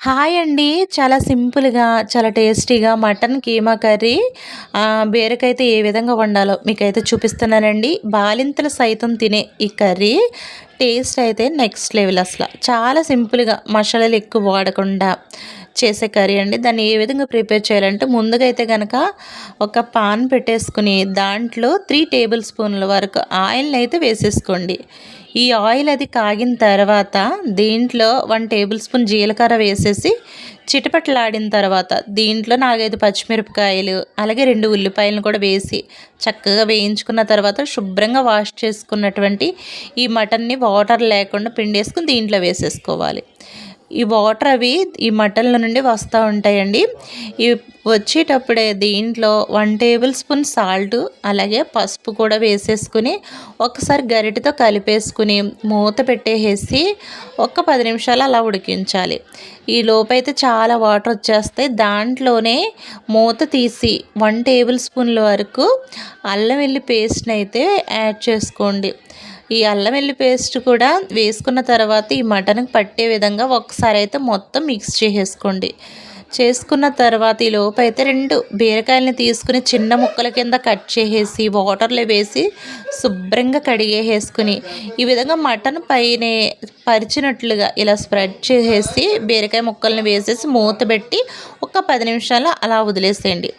Hi అండి. చాలా సింపుల్‌గా, చాలా టేస్టీగా మటన్ కీమా కర్రీ బీరకైతే ఏ విధంగా వండాలో మీకైతే చూపిస్తున్నానండి. బాలింతలు సైతం తినే ఈ కర్రీ టేస్ట్ అయితే నెక్స్ట్ లెవెల్ అసల. చాలా సింపుల్‌గా మసాలాలు ఎక్కువ వాడకుండా చేసే కర్రీ అండి. దాన్ని ఏ విధంగా ప్రిపేర్ చేయాలంటే ముందుగా అయితే గనక ఒక పాన్ పెట్టేసుకొని దాంట్లో 3 టేబుల్ స్పూన్ల వరకు ఆయిల్‌నైతే వేసేసుకోండి. ఈ ఆయిల్ అది కాగిన తర్వాత దీంట్లో 1 టేబుల్ స్పూన్ జీలకర్ర వేసేసి చిటపటలాడిన తర్వాత దీంట్లో 4, 5 పచ్చిమిరపకాయలు అలాగే 2 ఉల్లిపాయలను కూడా వేసి చక్కగా వేయించుకున్న తర్వాత శుభ్రంగా వాష్ చేసుకున్నటువంటి ఈ మటన్ని వాటర్ లేకుండా పిండేసుకొని దీంట్లో వేసేసుకోవాలి. ఈ వాటర్ అవి ఈ మటన్ల నుండి వస్తూ ఉంటాయండి. ఈ వచ్చేటప్పుడే దీంట్లో 1 టేబుల్ స్పూన్ సాల్ట్ అలాగే పసుపు కూడా వేసేసుకుని ఒకసారి గరిటెతో కలిపేసుకుని మూత పెట్టేసి ఒక 10 నిమిషాలు అలా ఉడికించాలి. ఈ లోపైతే చాలా వాటర్ వచ్చేస్తాయి. దాంట్లోనే మూత తీసి 1 టేబుల్ స్పూన్ల వరకు అల్లం వెల్లి పేస్ట్ని అయితే యాడ్ చేసుకోండి. ఈ అల్లం వెల్లి పేస్ట్ కూడా వేసుకున్న తర్వాత ఈ మటన్కి పట్టే విధంగా ఒకసారి అయితే మొత్తం మిక్స్ చేసేసుకోండి. చేసుకున్న తర్వాత ఈ లోపైతే 2 బీరకాయలని తీసుకుని చిన్న ముక్కల కింద కట్ చేసేసి వాటర్లో వేసి శుభ్రంగా కడిగేసుకుని ఈ విధంగా మటన్ పైనే పరిచినట్లుగా ఇలా స్ప్రెడ్ చేసేసి బీరకాయ ముక్కల్ని వేసేసి మూత పెట్టి ఒక 10 నిమిషాలు అలా వదిలేసేయండి.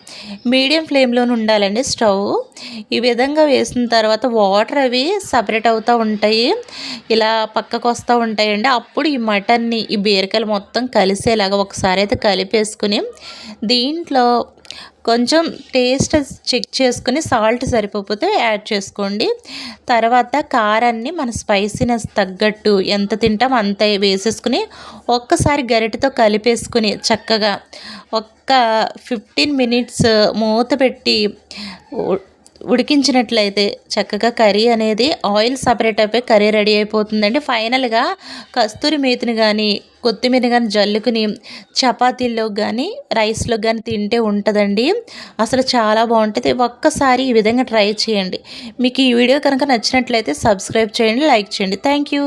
మీడియం ఫ్లేమ్లోనే ఉండాలండి స్టవ్. ఈ విధంగా వేసిన తర్వాత వాటర్ అవి సపరేట్ అవుతూ ఉంటాయి. ఇలా పక్కకు వస్తూ ఉంటాయండి. అప్పుడు ఈ మటన్ని ఈ బీరకాయలు మొత్తం కలిసేలాగా ఒకసారి అయితే కలిపేసుకుని దీంట్లో కొంచెం టేస్ట్ చెక్ చేసుకుని సాల్ట్ సరిపోతే యాడ్ చేసుకోండి. తర్వాత కారాన్ని మన స్పైసీనెస్ తగ్గట్టు ఎంత తింటామో అంత వేసేసుకుని ఒక్కసారి గరిటెతో కలిపేసుకుని చక్కగా ఒక్క 15 మినిట్స్ మూత పెట్టి ఉడికించినట్లయితే చక్కగా కర్రీ అనేది ఆయిల్ సపరేట్ అయిపోయి కర్రీ రెడీ అయిపోతుందండి. ఫైనల్గా కస్తూరి మేతిని కానీ కొత్తిమీర కానీ జల్లుకుని చపాతీల్లో కానీ రైస్లో కానీ తింటే ఉంటుందండి. అసలు చాలా బాగుంటుంది. ఒక్కసారి ఈ విధంగా ట్రై చేయండి. మీకు ఈ వీడియో కనుక నచ్చినట్లయితే సబ్స్క్రైబ్ చేయండి, లైక్ చేయండి. Thank you.